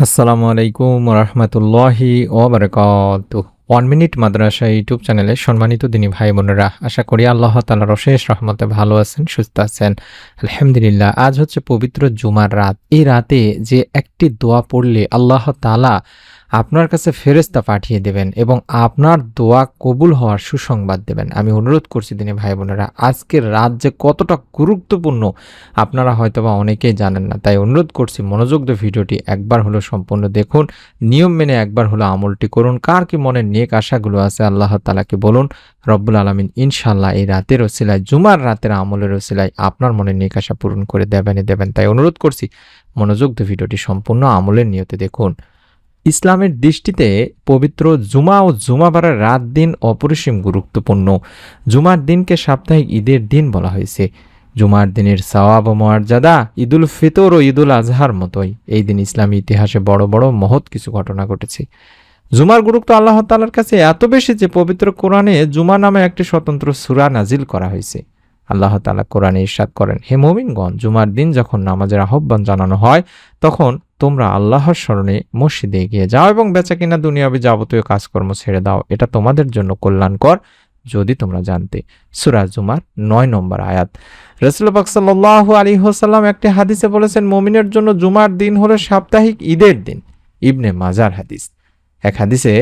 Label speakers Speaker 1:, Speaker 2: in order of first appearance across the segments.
Speaker 1: আসসালামু আলাইকুম রহমতুল্লাহি ওবারাকাতুহু। 1 মিনিট মাদ্রাসা ইউটিউব চ্যানেলে সম্মানিত দিনী ভাই বোনেরা, আশা করি আল্লাহ তাআলার অশেষ রহমতে ভালো আছেন, সুস্থ আছেন। আলহামদুলিল্লাহ। আজ হচ্ছে পবিত্র জুমার রাত। এই রাতে যে একটি দোয়া পড়লে আল্লাহ তাআলা আপনার কাছে ফেরেশতা পাঠিয়ে দেবেন এবং আপনার দোয়া কবুল হওয়ার সুসংবাদ দেবেন। আমি অনুরোধ করছি দিনী ভাই বোনেরা, আজকের রাত যে কতটা গুরুত্বপূর্ণ আপনারা হয়তোবা অনেকেই জানেন না। তাই অনুরোধ করছি মনোযোগ দিয়ে ভিডিওটি একবার হলো সম্পূর্ণ দেখুন, নিয়ম মেনে একবার হলো আমলটি করুন। কার কি মনের নেক আশাগুলো আছে আল্লাহ তাআলাকে বলুন, রব্বুল আলামিন ইনশাআল্লাহ এই রাতের ওসিলায়, জুমার রাতের আমলের ওসিলায় আপনার মনের নেক আশা পূরণ করে দেবেন। তাই অনুরোধ করছি মনোযোগ দিয়ে ভিডিওটি সম্পূর্ণ আমলের নিয়তে দেখুন। ইসলামের দৃষ্টিতে পবিত্র জুমা ও জুমাবারের রাত দিন অপরিসীম গুরুত্বপূর্ণ। জুমার দিনকে সাপ্তাহিক ঈদের দিন বলা হয়েছে। জুমার দিনের সওয়াব ও মর্যাদা ঈদুল ফিতর ও ঈদুল আজহার মতোই। এই দিন ইসলামী ইতিহাসে বড় বড় মহৎ কিছু ঘটনা ঘটেছে। জুমার গুরুত্ব আল্লাহ তাআলার কাছে এত বেশি যে পবিত্র কোরআনে জুমা নামে একটি স্বতন্ত্র সূরা নাজিল করা হয়েছে। আল্লাহ তাআলা কোরআনে ইরশাদ করেন, হে মুমিনগণ, জুমার দিন যখন নামাজের আহ্বান জানানো হয় তখন তোমরা আল্লাহর স্মরণে মসজিদে এগিয়ে যাও এবং বেচাকিনা দুনিয়াবী যাবতীয় কাজকর্ম ছেড়ে দাও। এটা তোমাদের জন্য কল্যাণকর যদি তোমরা জানতে। সূরা জুমার ৯ নম্বর আয়াত। রাসূল পাক সাল্লাল্লাহু আলাইহি ওয়াসাল্লাম একটি হাদিসে বলেছেন, মুমিনের জন্য জুমার দিন হলো সাপ্তাহিক ঈদের দিন। ইবনে মাজার হাদিস। এক হাদিসে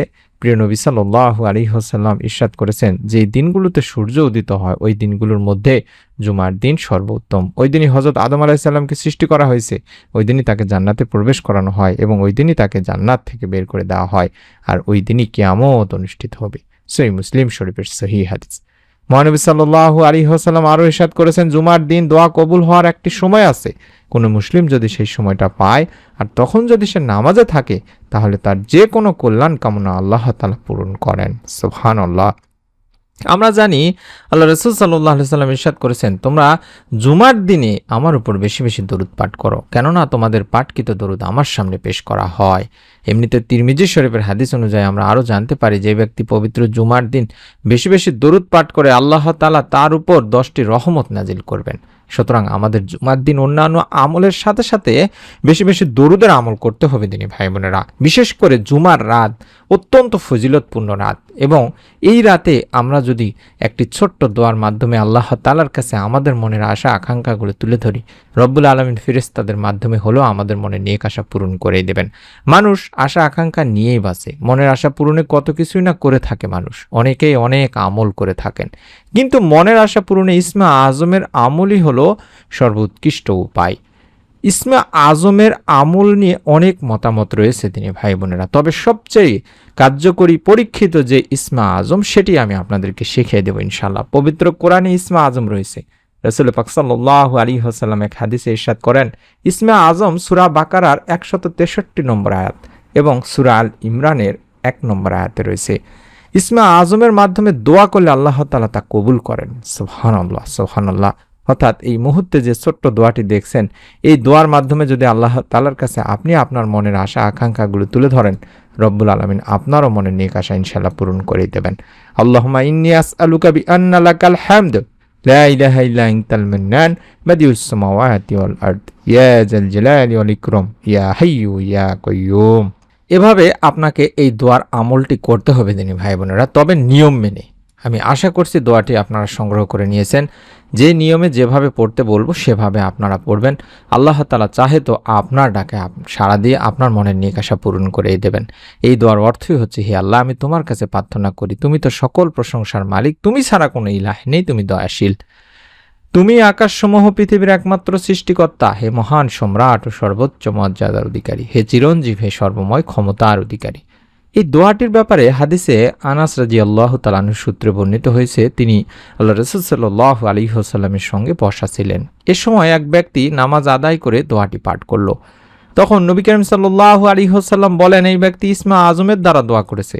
Speaker 1: প্রিয় নবী সাল্লাল্লাহু আলাইহি ওয়াসাল্লাম ইরশাদ করেছেন, যে দিনগুলোতে সূর্য উদিত হয় ওই দিনগুলোর মধ্যে জুমার দিন সর্বোত্তম। ওই দিনই হযরত আদম আলাইহিস সালামকে সৃষ্টি করা হয়েছে। ওই দিনই তাকে জান্নাতে প্রবেশ করানো হয় এবং ওই দিনই তাকে জান্নাত থেকে বের করে দেওয়া হয়। আর ওই দিনই কিয়ামত অনুষ্ঠিত হবে। সহিহ মুসলিম শরীফের সহিহ হাদিস। মহানবী সাল্লাল্লাহু আলাইহি ওয়াসাল্লাম আরও ইরশাদ করেছেন, জুমার দিন দোয়া কবুল হওয়ার একটি সময় আছে। কোনো মুসলিম যদি সেই সময়টা পায় আর তখন যদি সে নামাজে থাকে তাহলে তার যে কোনো কল্যাণ কামনা আল্লাহ তাআলা পূরণ করেন। সুবহানাল্লাহ। আমরা জানি আল্লাহ রাসূল সাল্লাল্লাহু আলাইহি ওয়াসাল্লাম ইরশাদ করেছেন, তোমরা জুমার দিনে আমার উপর বেশি বেশি দরুদ পাঠ করো, কেননা তোমাদের পাঠকৃত দরুদ আমার সামনে পেশ করা হয়। এমনিতে তিরমিজি শরীফের হাদিস অনুযায়ী আমরা আরও জানতে পারি, যে ব্যক্তি পবিত্র জুমার দিন বেশি বেশি দরুদ পাঠ করে আল্লাহ তাআলা তার উপর 10টি রহমত নাজিল করবেন। সুতরাং আমাদের জুমার দিন অন্যান্য আমলের সাথে সাথে বেশি বেশি দরুদের আমল করতে হবে দিনী ভাই বোনেরা। বিশেষ করে জুমার রাত অত্যন্ত ফজিলতপূর্ণ রাত এবং এই রাতে আমরা যদি একটি ছোট্ট দোয়ার মাধ্যমে আল্লাহ তাআলার কাছে আমাদের মনের আশা আকাঙ্ক্ষাগুলো তুলে ধরি, রব্বুল আলামিন ফেরেশতাদের মাধ্যমে হলেও আমাদের মনের নেক আশা পূরণ করেই দেবেন। মানুষ আশা আকাঙ্ক্ষা নিয়েই বাঁচে। মনের আশা পূরণে কত কিছুই না করে থাকে মানুষ, অনেকেই অনেক আমল করে থাকেন, কিন্তু মনের আশা পূরণে ইসমে আজমের আমলই হলো সর্বোৎকৃষ্ট উপায়। ইসমে আজমের আমল নিয়ে অনেক মতামত রয়েছে দিনী ভাই বোনেরা, তবে সবচেয়ে কার্যকরী পরীক্ষিত যে ইসমে আজম সেটি আমি আপনাদেরকে শিখিয়ে দেব ইনশাআল্লাহ। পবিত্র কোরআনে ইসমে আজম রয়েছে। রাসূল পাক সাল্লাল্লাহু আলাইহি ওয়াসাল্লাম এক হাদিসে ইরশাদ করেন, ইসমে আজম সূরা বাকারার 163 নম্বর আয়াত এবং সূরা আল ইমরানের 1 নম্বর আয়াতে রয়েছে। ইসমে আজমের মাধ্যমে দোয়া করলে আল্লাহ তাআলা তা কবুল করেন। সুবহানাল্লাহ, সুবহানাল্লাহ। অর্থাৎ এই মুহূর্তে যে ছোট্ট দোয়াটি দেখছেন, এই দোয়ার মাধ্যমে যদি আল্লাহ তাআলার কাছে আপনি আপনার মনের আশা আকাঙ্ক্ষাগুলো তুলে ধরেন, রব্বুল আলামিন আপনারও মনের নেক আশা ইনশাআল্লাহ পূরণ করে দেবেন। আল্লাহুম্মা ইন্নী আসআলুকা বিআন্না লাকাল হামদ লা ইলাহা ইল্লা আনতাল মান্নান বাদিউস সামাওয়াতি ওয়াল আরদ ইয়া যাল জালালি ওয়াল ইকরাম ইয়া হাইয়্যু ইয়া কাইয়্যুম। এভাবে আপনাকে এই দোয়ার আমলটি করতে হবে দিনী ভাই বোনেরা, তবে নিয়ম মেনে। আমি আশা করছি দোয়াটি আপনারা সংগ্রহ করে নিয়েছেন। যে নিয়মে যেভাবে পড়তে বলবো সেভাবে আপনারা পড়বেন। আল্লাহ তাআলা চাহে তো আপনার ডাকে সাড়া দিয়ে আপনার মনের নেক আশা পূরণ করেই দেবেন। এই দোয়ার অর্থই হচ্ছে, হে আল্লাহ, আমি তোমার কাছে প্রার্থনা করি, তুমি তো সকল প্রশংসার মালিক, তুমি ছাড়া কোনো ইলাহ নেই, তুমি দয়াশীল, তুমি আকাশসমূহ পৃথিবীর একমাত্র সৃষ্টিকর্তা, হে মহান সম্রাট ও সর্বোচ্চ মর্যাদার অধিকারী, হে চিরঞ্জীব, হে সর্বময় ক্ষমতার অধিকারী। এই দোয়াটির ব্যাপারে হাদিসে আনাস রাদিয়াল্লাহু তাআলা আনহু সূত্রে বর্ণিত হয়েছে, তিনি আল্লাহ রাসূল সাল্লাল্লাহু আলাইহি ওয়াসাল্লামের সঙ্গে বসা ছিলেন। এ সময় এক ব্যক্তি নামাজ আদায় করে দোয়াটি পাঠ করল। তখন নবী করিম সাল্লাল্লাহু আলাইহি ওয়াসাল্লাম বলেন, এই ব্যক্তি ইসমে আজমের দ্বারা দোয়া করেছে।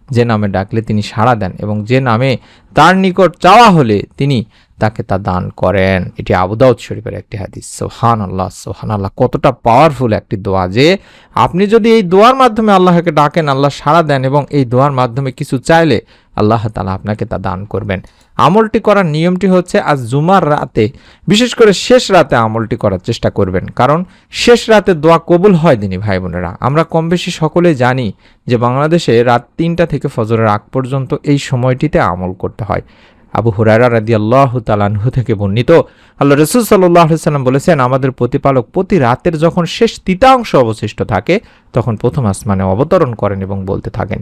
Speaker 1: যে নামে ডাকলে তিনি সাড়া দেন এবং যে নামে তার নিকট চাওয়া হলে তিনি তাকে তা দান করেন। এটি আবু দাউদ শরীফের একটি হাদিস। সুবহানাল্লাহ, সুবহানাল্লাহ। কতটা পাওয়ারফুল একটি দোয়া যে আপনি যদি এই দোয়ার মাধ্যমে আল্লাহকে ডাকেন, আল্লাহ সাড়া দেন এবং এই দোয়ার মাধ্যমে কিছু চাইলে আল্লাহ তাআলা আপনাকে তা দান করবেন। আমলটি করার নিয়মটি হচ্ছে আজ জুমার রাতে, বিশেষ করে শেষ রাতে আমলটি করার চেষ্টা করবেন, কারণ শেষ রাতে দোয়া কবুল হয় দিনী ভাই বোনেরা। আমরা কম বেশি সকলে জানি যে বাংলাদেশে রাত 3টা থেকে ফজরের আগ পর্যন্ত এই সময়টিতে আমল করতে হয়। আবু হুরায়রা রাদিয়াল্লাহু তাআলা আনহু থেকে বর্ণিত, আল্লাহ রাসূল সাল্লাল্লাহু আলাইহি সাল্লাম বলেছেন, আমাদের প্রতিপালক প্রতি রাতের যখন শেষ তৃতীয়াংশ অবশিষ্ট থাকে তখন প্রথম আসমানে অবতরণ করেন এবং বলতে থাকেন,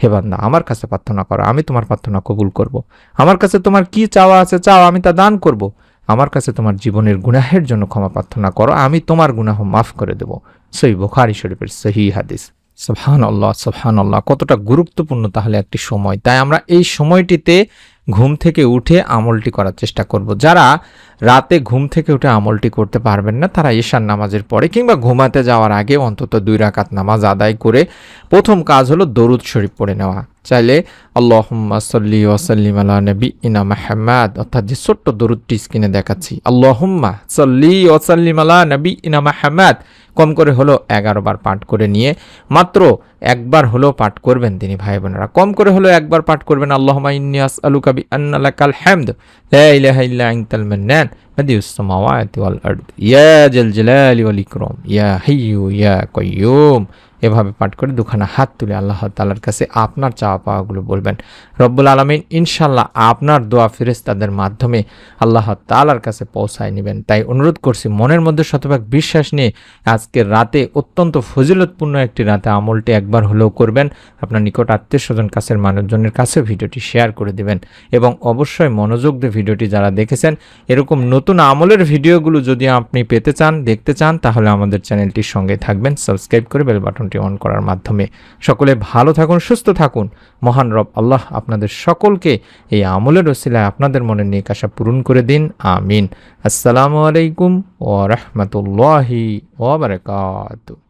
Speaker 1: হে বান্দা, আমার কাছে প্রার্থনা করো, আমি তোমার প্রার্থনা কবুল করব। আমার কাছে তোমার কি চাওয়া আছে চাও, আমি তা দান করব। আমার কাছে তোমার জীবনের গুনাহের জন্য ক্ষমা প্রার্থনা করো, আমি তোমার গুনাহ মাফ করে দেব। সহিহ বুখারী শরীফের সহিহ হাদিস। সুবহানাল্লাহ, সুবহানাল্লাহ, কতটা গুরুত্বপূর্ণ তাহলে একটি সময়। তাই আমরা এই সময়টিতে ঘুম থেকে উঠে আমলটি করার চেষ্টা করব। যারা রাতে ঘুম থেকে উঠে আমলটি করতে পারবেন না, তারা ঈশার নামাজের পরে কিংবা ঘুমাতে যাওয়ার আগে অন্তত 2 রাকাত নামাজ আদায় করে প্রথম কাজ হলো দরুদ শরীফ পড়ে নেওয়া। চাইলে আল্লাহুম্মা সাল্লি ওয়া সাল্লিম আলা নাবিয়িনা মুহাম্মাদ, অর্থাৎ যে ছোট্ট দরুদটি স্ক্রিনে দেখাচ্ছি, আল্লাহুম্মা সাল্লি ওয়া সাল্লিম আলা নাবিয়িনা মুহাম্মাদ, কম করে হলো 11 বার পাঠ করে নিয়ে মাত্র একবার হলো পাঠ করবেন তিনি ভাই বোনেরা। কম করে হলো একবার পাঠ করবেন, আল্লাহুম্মা ইন্নী আসআলুকা বিআন্না লাকাল হামদ লা ইলাহা ইল্লা আনতাল মান্নান বাদিউস সামাওয়াতি ওয়াল আরদ ইয়া জাল জালালি ওয়াল ইকরাম ইয়া হাইয়্যু ইয়া কাইয়্যুম। এভাবে পাঠ করে দুখানা হাত তুলে আল্লাহ তাআলার কাছে আপনার চাওয়া পাওয়াগুলো বলবেন। রব্বুল আলামিন ইনশাআল্লাহ আপনার দোয়া ফেরেশতাদের মাধ্যমে আল্লাহ তাআলার কাছে পৌঁছায় নেবেন। তাই অনুরোধ করছি, মনের মধ্যে শতভাগ বিশ্বাস নিয়ে আজকের রাতে, অত্যন্ত ফজিলতপূর্ণ একটি রাতে আমলটি একবার হলেও করবেন। আপনার নিকট আত্মীয় স্বজন, কাছের মানুষজনের কাছে ভিডিওটি শেয়ার করে দেবেন এবং অবশ্যই মনোযোগ দিয়ে ভিডিওটি যারা দেখেছেন, এরকম নতুন আমলের ভিডিওগুলো যদি আপনি পেতে চান, দেখতে চান, তাহলে আমাদের চ্যানেলটির সঙ্গে থাকবেন, সাবস্ক্রাইব করে বেল বাটনটি অন করার মাধ্যমে। সকলে ভালো থাকুন, সুস্থ থাকুন। মহান রব আল্লাহ আপনাদের সকলকে এই আমলের ওসিলায় আপনাদের মনের নেক আশা পূরণ করে দিন, আমিন। আসসালামু আলাইকুম ওয়া রাহমাতুল্লাহি ওয়া বারাকাতুহু।